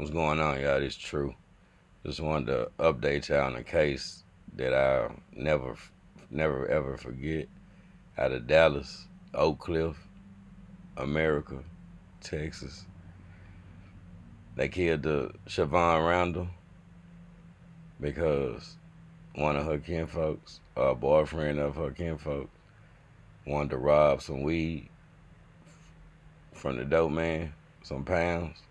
What's going on, y'all? It's True. Just wanted to update y'all on a case that I never ever forget. Out of Dallas, Oakcliff, America, Texas. They killed the Shavon Randle because one of her kinfolks, or a boyfriend of her kinfolk, wanted to rob some weed from the dope man, some pounds.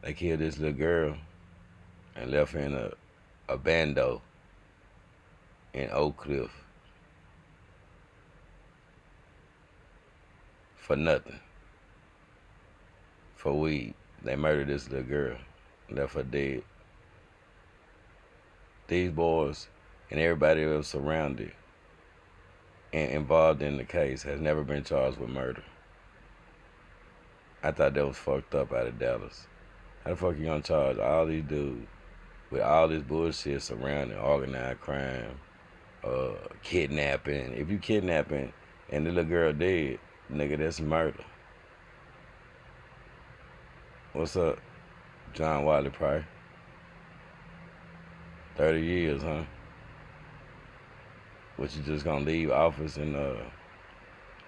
They killed this little girl and left her in a bando in Oakcliff for nothing, for weed. They murdered this little girl, left her dead. These boys and everybody else surrounded and involved in the case has never been charged with murder. I thought that was fucked up out of Dallas. How the fuck you gonna charge all these dudes with all this bullshit surrounding organized crime, kidnapping? If you kidnapping and the little girl dead, nigga, that's murder. What's up, John Wiley Pryor? 30 years, huh? What, you just gonna leave office and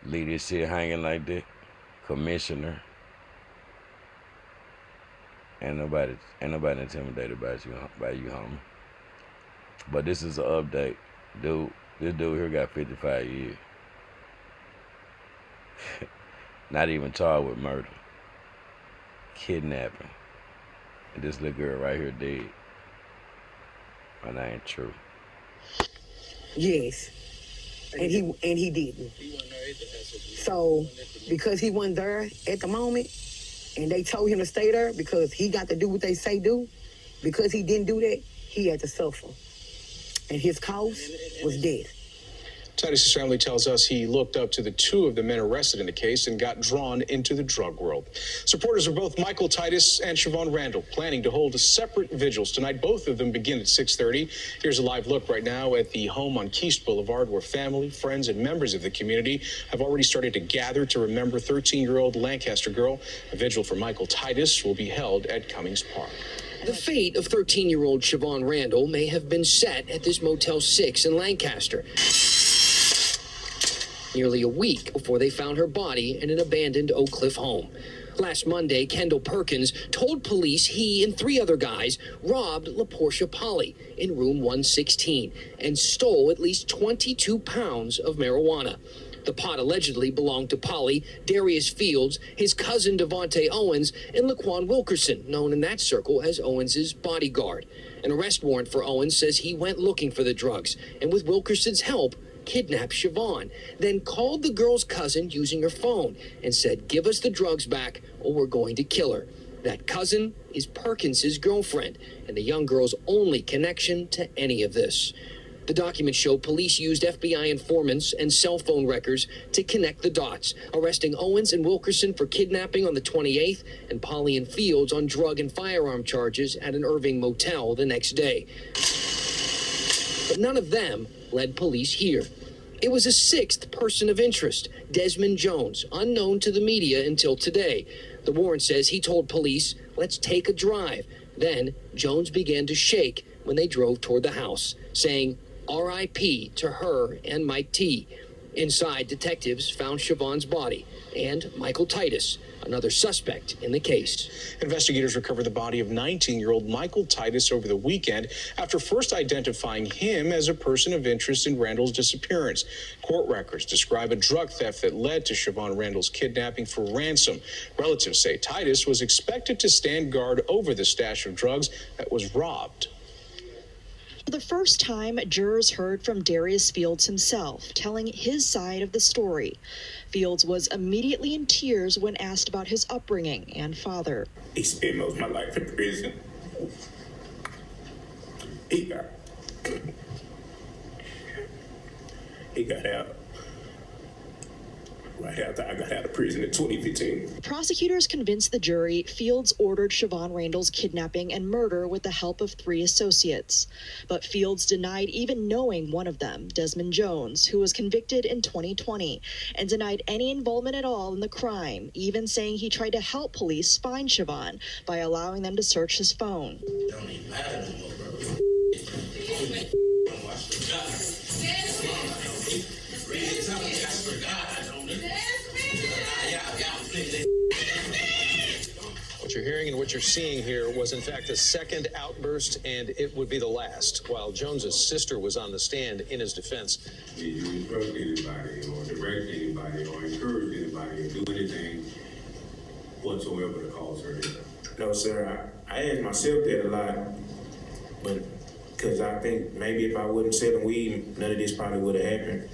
leave this shit hanging like that? Commissioner. Ain't nobody intimidated by you, homie. But this is an update. This dude here got 55 years. Not even charged with murder. Kidnapping. And this little girl right here dead. And that ain't true. Yes. And he didn't. So because he wasn't there at the moment, and they told him to stay there because he got to do what they say do, because he didn't do that, he had to suffer. And his cause was death. Titus's family tells us he looked up to the two of the men arrested in the case and got drawn into the drug world. Supporters of both Michael Titus and Shavon Randle planning to hold separate vigils tonight. Both of them begin at 6:30. Here's a live look right now at the home on Keast Boulevard, where family, friends, and members of the community have already started to gather to remember 13-year-old Lancaster girl. A vigil for Michael Titus will be held at Cummings Park. The fate of 13-year-old Shavon Randle may have been set at this Motel 6 in Lancaster, nearly a week before they found her body in an abandoned Oakcliff home. Last Monday, Kendall Perkins told police he and 3 other guys robbed LaPortia Polly in room 116 and stole at least 22 pounds of marijuana. The pot allegedly belonged to Polly, Darius Fields, his cousin Devontae Owens, and Laquan Wilkerson, known in that circle as Owens's bodyguard. An arrest warrant for Owens says he went looking for the drugs and, with Wilkerson's help, kidnapped Shavon, then called the girl's cousin using her phone and said, "Give us the drugs back or we're going to kill her." That cousin is Perkins's girlfriend and the young girl's only connection to any of this. The documents show police used FBI informants and cell phone records to connect the dots, arresting Owens and Wilkerson for kidnapping on the 28th and Polly and Fields on drug and firearm charges at an Irving motel the next day. But none of them led police here. It was a 6th person of interest, Desmond Jones, unknown to the media until today. The warrant says he told police, "Let's take a drive." Then Jones began to shake when they drove toward the house, saying, "R.I.P. to her and Mike T." Inside, detectives found Shavon's body and Michael Titus, another suspect in the case. Investigators recovered the body of 19-year-old Michael Titus over the weekend after first identifying him as a person of interest in Randle's disappearance. Court records describe a drug theft that led to Shavon Randle's kidnapping for ransom. Relatives say Titus was expected to stand guard over the stash of drugs that was robbed. For the first time, jurors heard from Darius Fields himself, telling his side of the story. Fields was immediately in tears when asked about his upbringing and father. He spent most of my life in prison. He got out. right after I got out of prison in 2015. Prosecutors convinced the jury Fields ordered Shavon Randle's kidnapping and murder with the help of 3 associates. But Fields denied even knowing one of them, Desmond Jones, who was convicted in 2020, and denied any involvement at all in the crime, even saying he tried to help police find Shavon by allowing them to search his phone. Don't even matter no more, bro. What you're hearing and what you're seeing here was, in fact, the second outburst, and it would be the last, while Jones's sister was on the stand in his defense. Did you instruct anybody or direct anybody or encourage anybody to do anything whatsoever to cause her death? No, sir. I asked myself that a lot, but because I think maybe if I wasn't selling weed, none of this probably would have happened.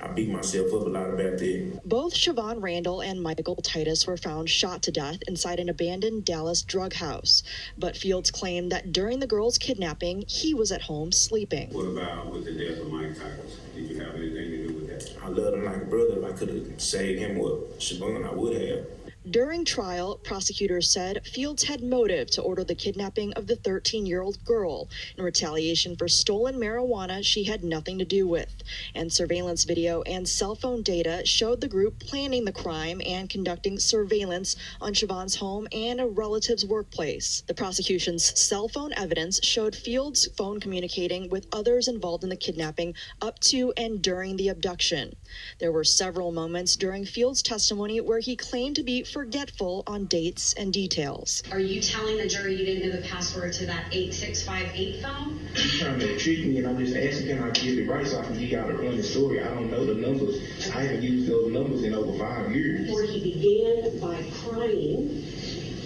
I beat myself up a lot about that. Both Shavon Randle and Michael Titus were found shot to death inside an abandoned Dallas drug house. But Fields claimed that during the girls' kidnapping, he was at home sleeping. What about with the death of Mike Titus? Did you have anything to do with that? I loved him like a brother. If I could have saved him with Shavon, I would have. During trial, prosecutors said Fields had motive to order the kidnapping of the 13-year-old girl in retaliation for stolen marijuana she had nothing to do with. And surveillance video and cell phone data showed the group planning the crime and conducting surveillance on Shavon's home and a relative's workplace. The prosecution's cell phone evidence showed Fields' phone communicating with others involved in the kidnapping up to and during the abduction. There were several moments during Fields' testimony where he claimed to be forgetful on dates and details. Are you telling the jury you didn't know the password to that 8658 phone? You're trying to trick me, and I'm just asking, can I get it right so I can give y'all the honest story? I don't know the numbers. I haven't used those numbers in over 5 years. Or he began by crying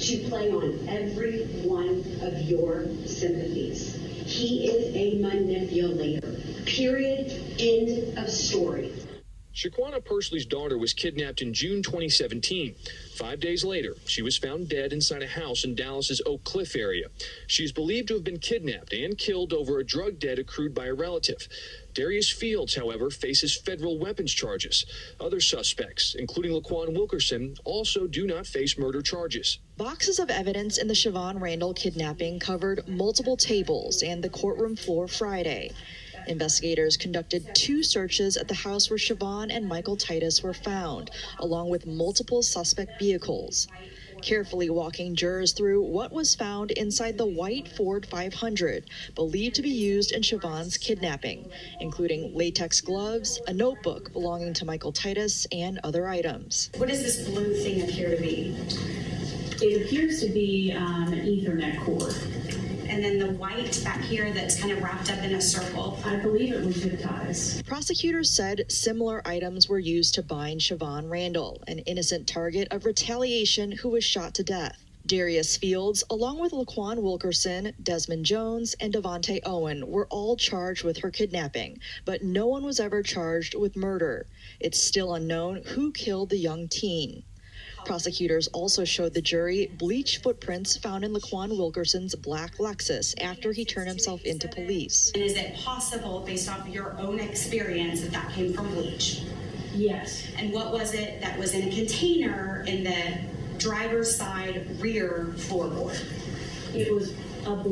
to play on every one of your sympathies. He is a manipulator. Period. End of story. Shaquana Pursley's daughter was kidnapped in June 2017. 5 days later, she was found dead inside a house in Dallas's Oakcliff area. She's believed to have been kidnapped and killed over a drug debt accrued by a relative. Darius Fields, however, faces federal weapons charges. Other suspects, including Laquan Wilkerson, also do not face murder charges. Boxes of evidence in the Shavon Randle kidnapping covered multiple tables and the courtroom floor Friday. Investigators conducted 2 searches at the house where Shavon and Michael Titus were found, along with multiple suspect vehicles. Carefully walking jurors through what was found inside the white Ford 500, believed to be used in Shavon's kidnapping, including latex gloves, a notebook belonging to Michael Titus, and other items. What does this blue thing appear to be? It appears to be an Ethernet cord. And then the white back here that's kind of wrapped up in a circle. I believe it was zip ties. Prosecutors said similar items were used to bind Shavon Randle, an innocent target of retaliation who was shot to death. Darius Fields, along with Laquan Wilkerson, Desmond Jones, and Devontae Owen, were all charged with her kidnapping, but no one was ever charged with murder. It's still unknown who killed the young teen. Prosecutors also showed the jury bleach footprints found in Laquan Wilkerson's black Lexus after he turned himself into police. And is it possible, based off of your own experience, that that came from bleach? Yes. And what was it that was in a container in the driver's side rear floorboard? It was a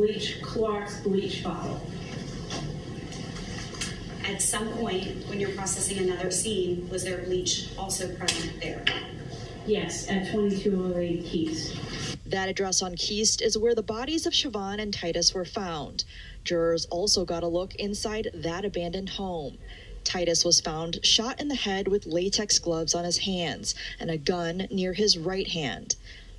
Clorox bleach bottle. At some point, when you're processing another scene, was there bleach also present there? Yes, at 2208 Keast. That address on Keast is where the bodies of Shavon and Titus were found. Jurors also got a look inside that abandoned home. Titus was found shot in the head with latex gloves on his hands and a gun near his right hand.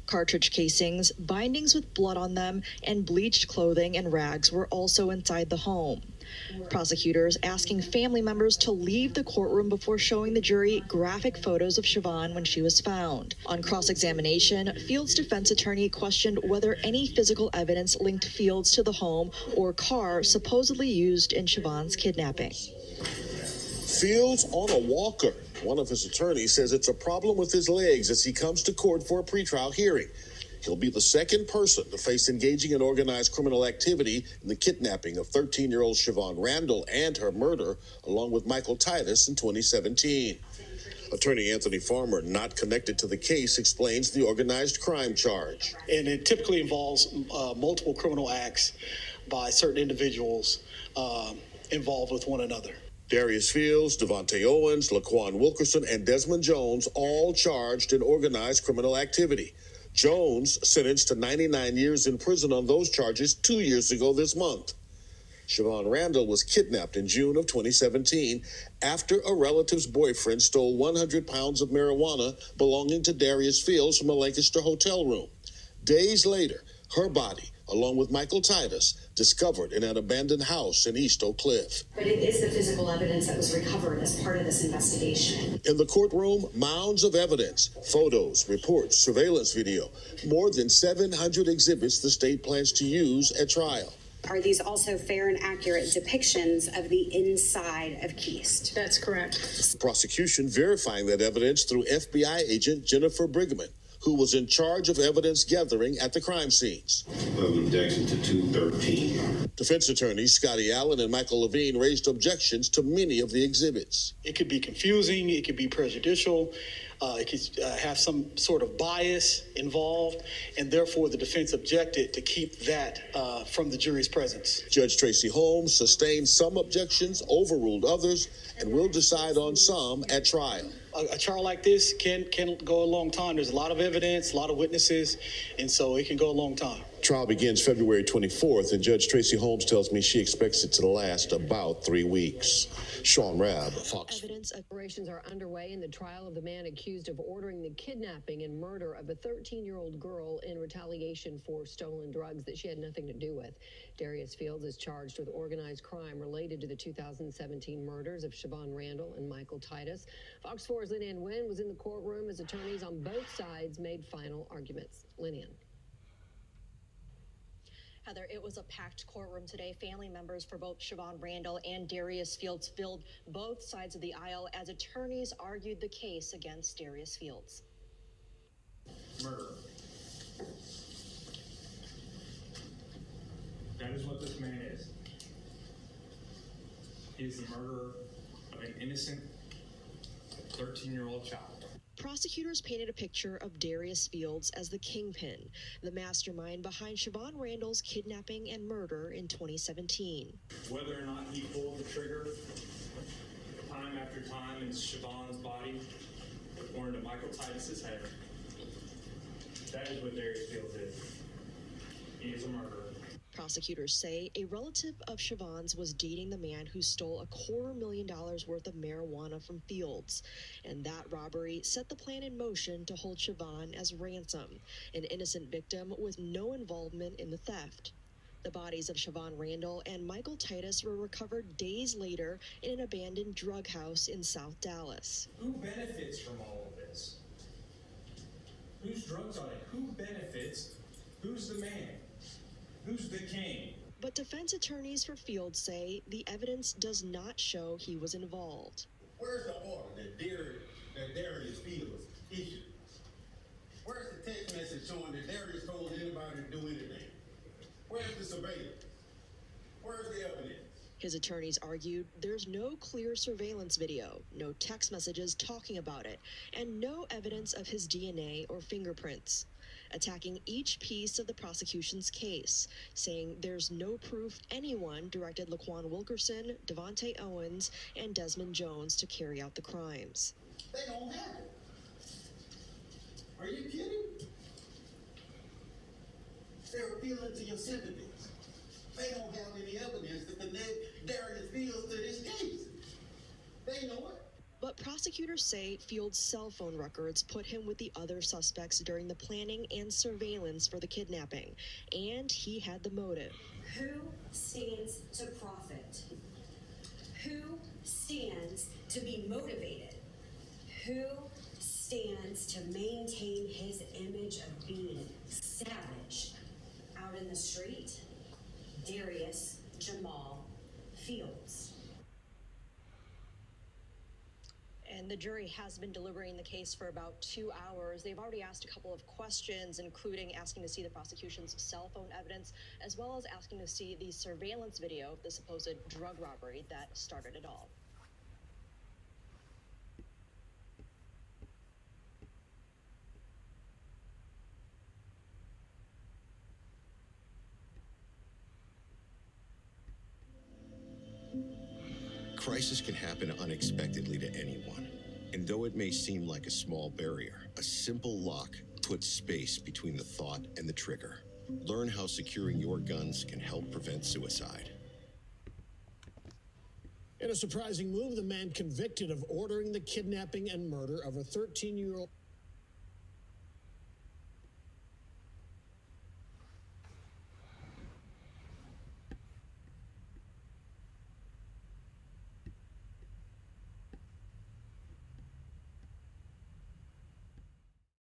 Cartridge casings, bindings with blood on them, and bleached clothing and rags were also inside the home. Prosecutors asking family members to leave the courtroom before showing the jury graphic photos of Shavon when she was found. On cross-examination, Fields' defense attorney questioned whether any physical evidence linked Fields to the home or car supposedly used in Shavon's kidnapping. Fields on a walker. One of his attorneys says it's a problem with his legs as he comes to court for a pretrial hearing. He'll be the second person to face engaging in organized criminal activity in the kidnapping of 13-year-old Shavon Randle and her murder, along with Michael Titus in 2017. Attorney Anthony Farmer, not connected to the case, explains the organized crime charge. And it typically involves multiple criminal acts by certain individuals involved with one another. Darius Fields, Devontae Owens, Laquan Wilkerson, and Desmond Jones all charged in organized criminal activity. Jones sentenced to 99 years in prison on those charges 2 years ago this month. Shavon Randle was kidnapped in June of 2017 after a relative's boyfriend stole 100 pounds of marijuana belonging to Darius Fields from a Lancaster hotel room. Days later, her body, along with Michael Titus, discovered in an abandoned house in East Oakcliff. But it is the physical evidence that was recovered as part of this investigation. In the courtroom, mounds of evidence, photos, reports, surveillance video, more than 700 exhibits the state plans to use at trial. Are these also fair and accurate depictions of the inside of Keist? That's correct. Prosecution verifying that evidence through FBI agent Jennifer Brigman, who was in charge of evidence gathering at the crime scenes. Objection to 213. Defense attorneys Scotty Allen and Michael Levine raised objections to many of the exhibits. It could be confusing, it could be prejudicial, it could have some sort of bias involved, and therefore the defense objected to keep that from the jury's presence. Judge Tracy Holmes sustained some objections, overruled others, and will decide on some at trial. A trial like this can go a long time. There's a lot of evidence, a lot of witnesses, and so it can go a long time. Trial begins February 24th, and Judge Tracy Holmes tells me she expects it to last about 3 weeks. Sean Rabb, Fox. Operations are underway in the trial of the man accused of ordering the kidnapping and murder of a 13-year-old girl in retaliation for stolen drugs that she had nothing to do with. Darius Fields is charged with organized crime related to the 2017 murders of Shavon Randle and Michael Titus. Fox 4's Lynn Ann Wynn was in the courtroom as attorneys on both sides made final arguments. Lynn Ann. Heather, it was a packed courtroom today. Family members for both Shavon Randle and Darius Fields filled both sides of the aisle as attorneys argued the case against Darius Fields. Murder. That is what this man is. He is the murderer of an innocent 13-year-old child. Prosecutors painted a picture of Darius Fields as the kingpin, the mastermind behind Shavon Randle's kidnapping and murder in 2017. Whether or not he pulled the trigger time after time in Shavon's body or into Michael Titus's head, that is what Darius Fields is. He is a murderer. Prosecutors say a relative of Shavon's was dating the man who stole $250,000 worth of marijuana from Fields, and that robbery set the plan in motion to hold Shavon as ransom, an innocent victim with no involvement in the theft. The bodies of Shavon Randle and Michael Titus were recovered days later in an abandoned drug house in South Dallas. Who benefits from all of this? Whose drugs are they? Who benefits? Who's the man? Who's the king? But defense attorneys for Fields say the evidence does not show he was involved. Where's the order that Darius Fields issued? Where's the text message showing that Darius told anybody to do anything? Where's the surveillance? Where's the evidence? His attorneys argued there's no clear surveillance video, no text messages talking about it, and no evidence of his DNA or fingerprints, attacking each piece of the prosecution's case, saying there's no proof anyone directed Laquan Wilkerson, Devontae Owens, and Desmond Jones to carry out the crimes. They don't have it. Are you kidding? They're appealing to your sympathies. They don't have any evidence to connect Darius Fields to this case. They know it. But prosecutors say Fields' cell phone records put him with the other suspects during the planning and surveillance for the kidnapping, and he had the motive. Who stands to profit? Who stands to be motivated? Who stands to maintain his image of being savage out in the street? Darius Jamal Fields. And the jury has been deliberating the case for about 2 hours. They've already asked a couple of questions, including asking to see the prosecution's cell phone evidence, as well as asking to see the surveillance video of the supposed drug robbery that started it all. crisis can happen unexpectedly to anyone. And though it may seem like a small barrier, a simple lock puts space between the thought and the trigger. Learn how securing your guns can help prevent suicide. In a surprising move, the man convicted of ordering the kidnapping and murder of a 13-year-old